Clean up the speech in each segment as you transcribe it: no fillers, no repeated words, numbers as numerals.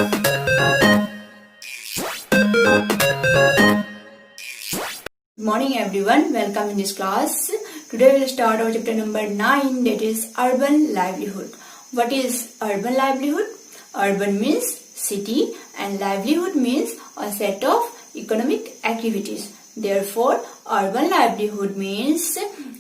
Good morning everyone, welcome in this class. Today we will start our chapter number 9, that is urban livelihood. What is urban livelihood? Urban means city and livelihood means a set of economic activities. Therefore, urban livelihood means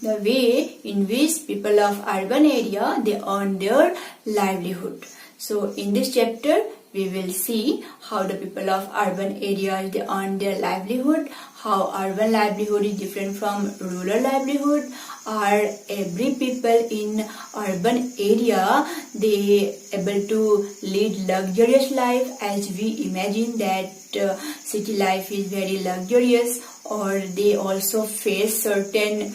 the way in which people of urban area they earn their livelihood. So in this chapter we will see how the people of urban areas they earn their livelihood, how urban livelihood is different from rural livelihood, are every people in urban area they able to lead luxurious life as we imagine that city life is very luxurious, or they also face certain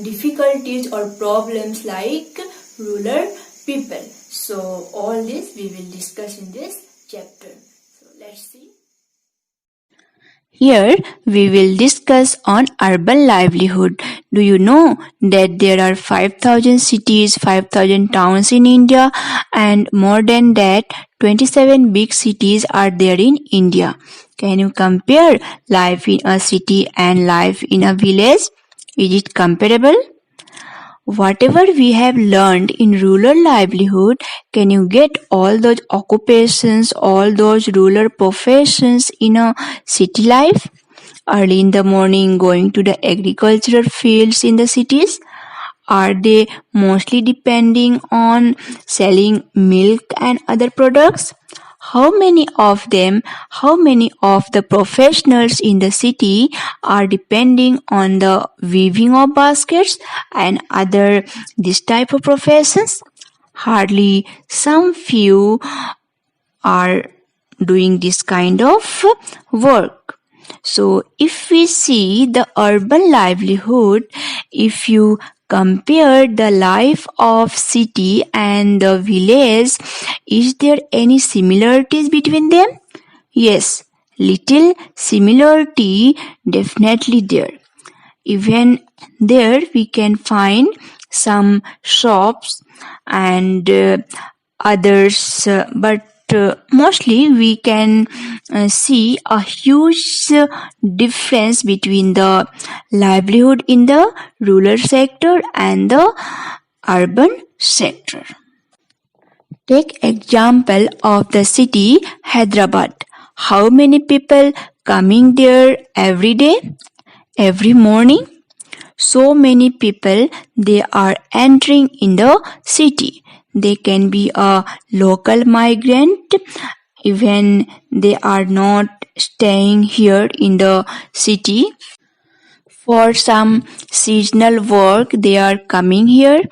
difficulties or problems like rural people. So all this we will discuss in this chapter. So let's see. Here we will discuss on urban livelihood. Do you know that there are 5,000 cities, 5,000 towns in India, and more than that 27 big cities are there in India. Can you compare life in a city and life in a village? Is it comparable? Whatever we have learned in rural livelihood, can you get all those occupations, all those rural professions in a city life? Early in the morning, going to the agricultural fields in the cities? Are they mostly depending on selling milk and other products? How many of the professionals in the city are depending on the weaving of baskets and other this type of professions? Hardly some few are doing this kind of work. So if we see the urban livelihood, if you compare the life of city and the village, is there any similarities between them? Yes, little similarity definitely there. Even there we can find some shops and others, but mostly we can see a huge difference between the livelihood in the rural sector and the urban sector. Take example of the city Hyderabad. How many people coming there every day, every morning? So many people they are entering in the city. They can be a local migrant, even they are not staying here in the city. For some seasonal work, they are coming here.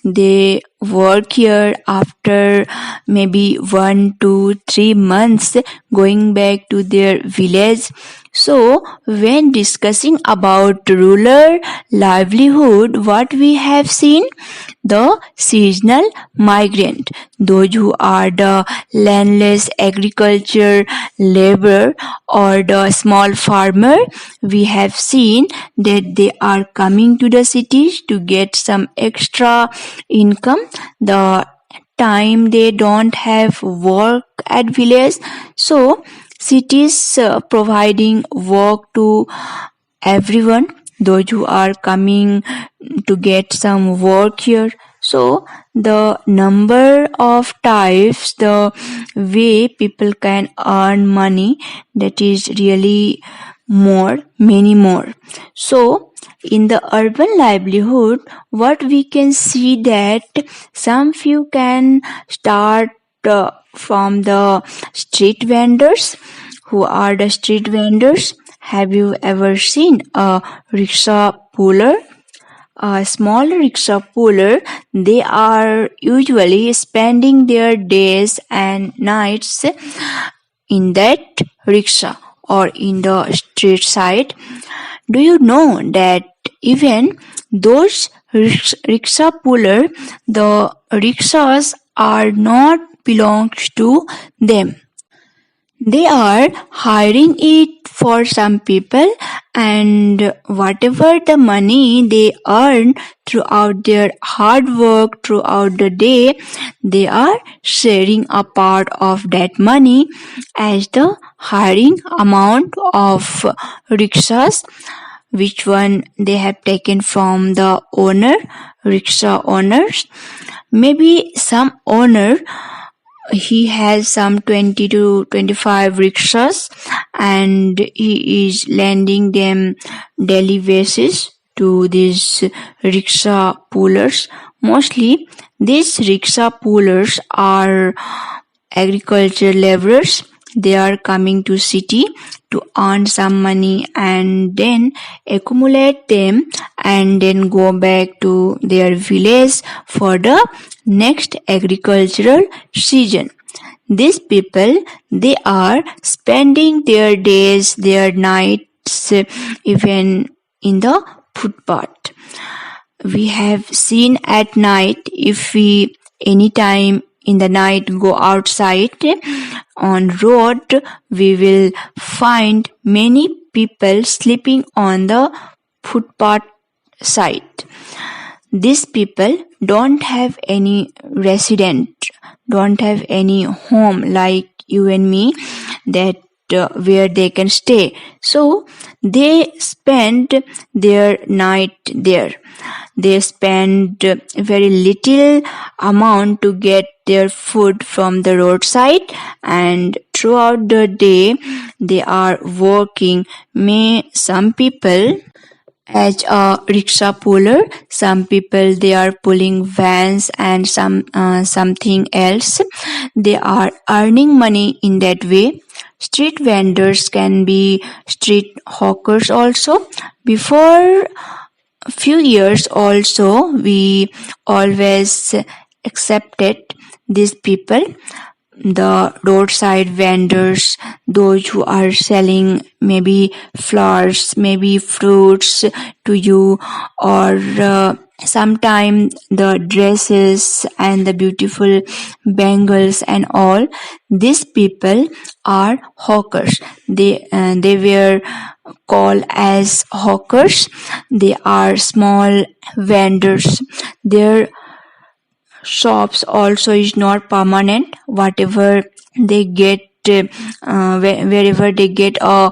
They work here after maybe 1 to 3 months going back to their village. So when discussing about rural livelihood, what we have seen? The seasonal migrant, those who are the landless agriculture laborer or the small farmer, we have seen that they are coming to the cities to get some extra income. The time they don't have work at village, so cities providing work to everyone, those who are coming to get some work here. So the number of types, the way people can earn money, that is really many more. So in the urban livelihood, what we can see that some few can start from the street vendors. Who are the street vendors? Have you ever seen a rickshaw puller? A small rickshaw puller, they are usually spending their days and nights in that rickshaw or in the street side. Do you know that even those rickshaw puller, the rickshaws are not belongs to them. They are hiring it for some people, and whatever the money they earn throughout their hard work throughout the day, they are sharing a part of that money as the hiring amount of rickshaws, which one they have taken from the rickshaw owners. Maybe some owner, he has some 20 to 25 rickshaws, and he is lending them daily basis to these rickshaw pullers. Mostly these rickshaw pullers are agriculture laborers. They are coming to city to earn some money and then accumulate them and then go back to their village for the next agricultural season. These people, they are spending their days, their nights, even in the footpath. We have seen at night, if we anytime in the night go outside on road, we will find many people sleeping on the footpath side. These people don't have any resident, don't have any home like you and me, that where they can stay. So they spend their night there. They spend very little amount to get their food from the roadside, and throughout the day they are working. Some people as a rickshaw puller, some people they are pulling vans and something else. They are earning money in that way. Street vendors can be street hawkers also. Before a few years also, we always accepted these people, the roadside vendors, those who are selling maybe flowers, maybe fruits to you, or sometimes the dresses and the beautiful bangles and all. These people are hawkers. They were called as hawkers. They are small vendors. Their shops also is not permanent. Whatever they get, wherever they get a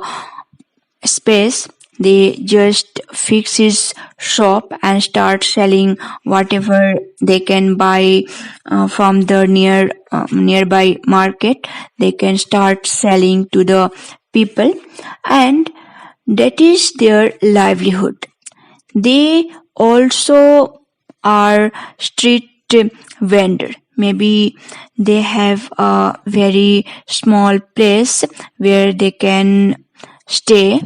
space, they just fix his shop and start selling whatever they can buy from the nearby market. They can start selling to the people, and that is their livelihood. They also are street vendor. Maybe they have a very small place where they can stay.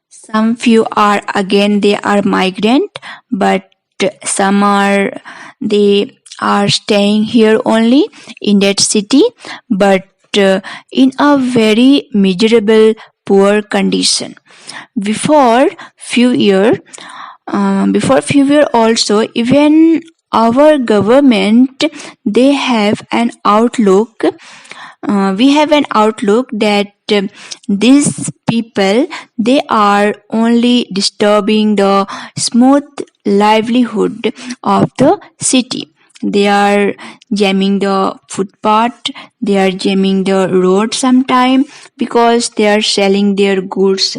Some few are again they are migrant, but some they are staying here only in that city, but in a very miserable, poor condition. Before few year also, even our government, they have an outlook. We have an outlook that these people, they are only disturbing the smooth livelihood of the city. They are jamming the footpath, they are jamming the road sometime because they are selling their goods.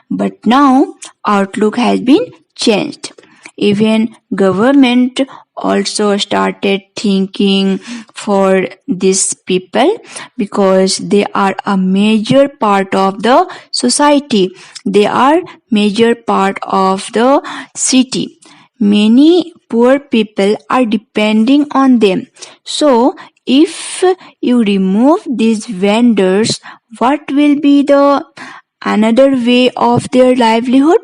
But now outlook has been changed. Even government also started thinking for these people, because they are a major part of the society. They are major part of the city. Many poor people are depending on them. So if you remove these vendors, what will be the another way of their livelihood?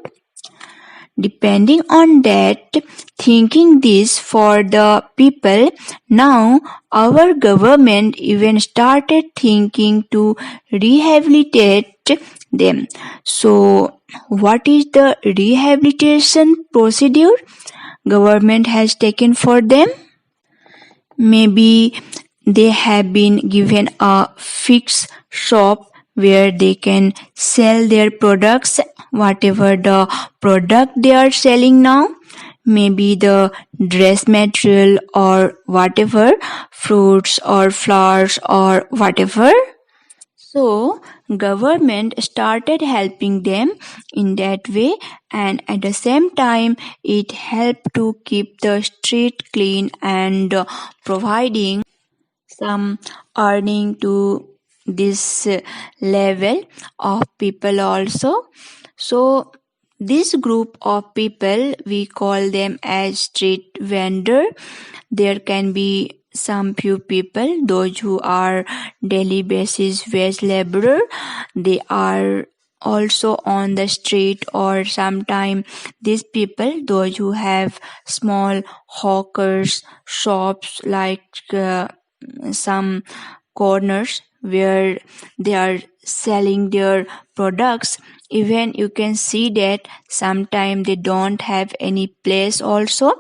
Depending on that, thinking this for the people, now our government even started thinking to rehabilitate them. So what is the rehabilitation procedure government has taken for them? Maybe they have been given a fixed shop where they can sell their products, whatever the product they are selling now, maybe the dress material or whatever, fruits or flowers or whatever. So government started helping them in that way, and at the same time it helped to keep the street clean and providing some earning to this level of people also. So this group of people, we call them as street vendor. There can be some few people, those who are daily basis wage laborer, they are also on the street, or sometime these people, those who have small hawkers shops, like some corners where they are selling their products. Even you can see that sometimes they don't have any place also,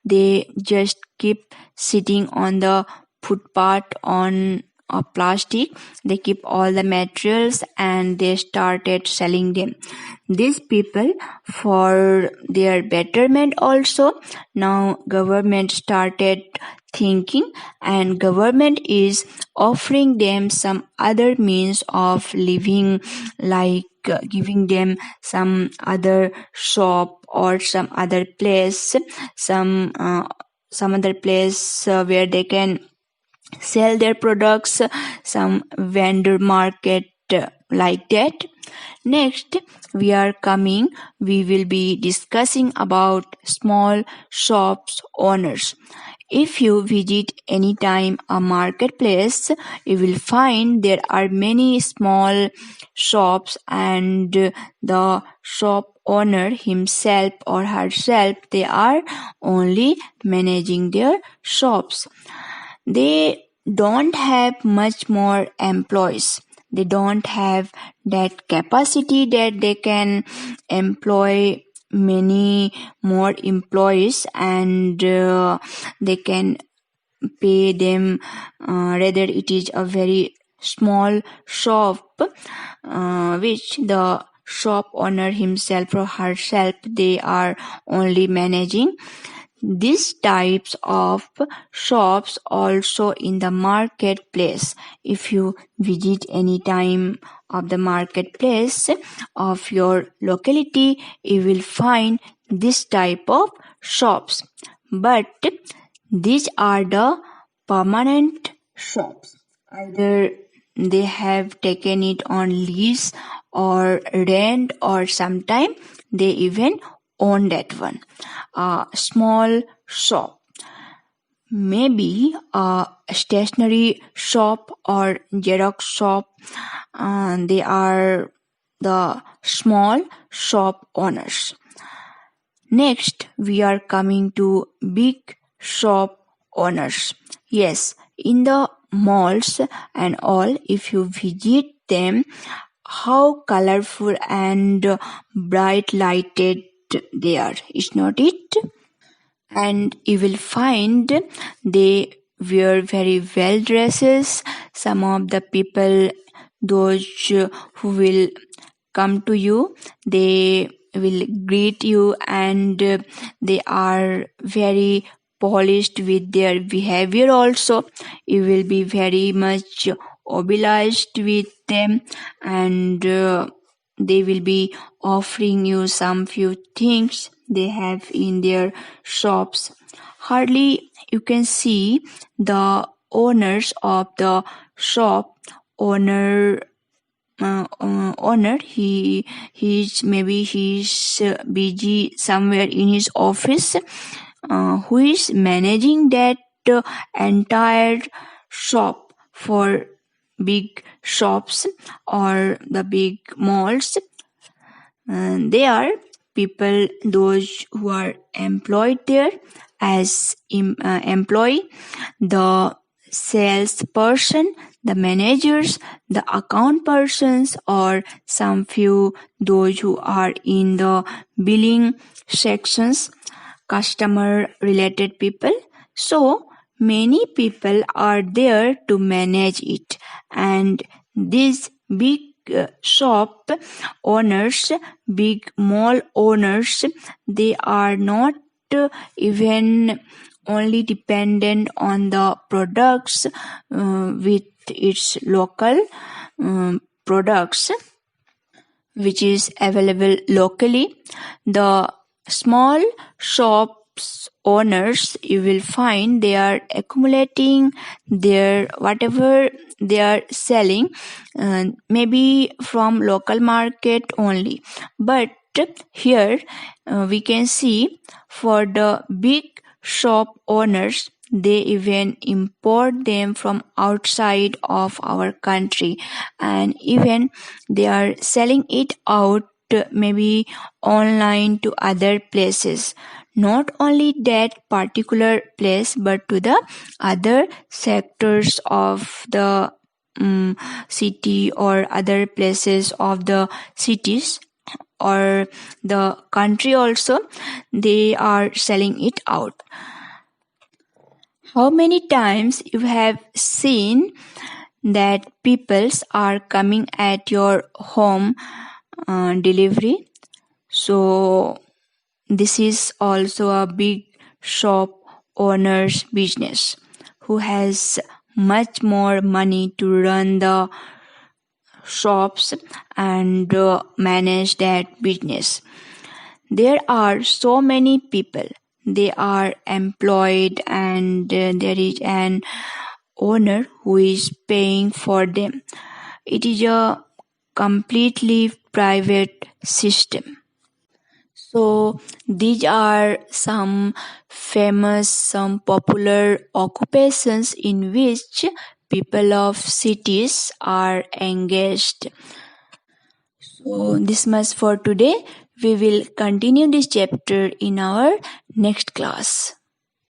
they just keep sitting on the footpath on a plastic, they keep all the materials and they started selling them. These people, for their betterment also, now government started thinking, and government is offering them some other means of living, like giving them some other shop or some other place, some other place where they can sell their products, some vendor market, like that. Next, we will be discussing about small shops owners. If you visit anytime a marketplace, you will find there are many small shops, and the shop owner himself or herself, they are only managing their shops. They don't have much more employees. They don't have that capacity that they can employ many more employees, and they can pay them, rather it is a very small shop which the shop owner himself or herself, they are only managing. These types of shops also in the marketplace. If you visit any time of the marketplace of your locality, you will find this type of shops. But these are the permanent shops. Either they have taken it on lease or rent, or sometime they even own that one. A small shop, maybe a stationery shop or xerox shop, they are the small shop owners. Next, we are coming to big shop owners. Yes, in the malls and all, if you visit them, how colorful and bright lighted they are, is not it? And you will find they wear very well dresses. Some of the people, those who will come to you, they will greet you, and they are very polished with their behavior also. You will be very much obliged with them, and they will be offering you some few things they have in their shops. Hardly you can see the owners of the shop owner, he's busy somewhere in his office, who is managing that entire shop for big shops or the big malls. They are people, those who are employed there as employee, the salesperson, the managers, the account persons, or some few those who are in the billing sections, customer related people. So many people are there to manage it, and these big shop owners, big mall owners, they are not even only dependent on the products with its local products which is available locally. The small shops owners, you will find they are accumulating their whatever they are selling, maybe from local market only. But here we can see for the big shop owners, they even import them from outside of our country, and even they are selling it out maybe online to other places. Not only that particular place, but to the other sectors of the city or other places of the cities or the country also, they are selling it out. How many times you have seen that peoples are coming at your home delivery? So this is also a big shop owner's business who has much more money to run the shops and manage that business. There are so many people, they are employed, and there is an owner who is paying for them. It is a completely private system. So these are some famous, some popular occupations in which people of cities are engaged. So this much for today. We will continue this chapter in our next class.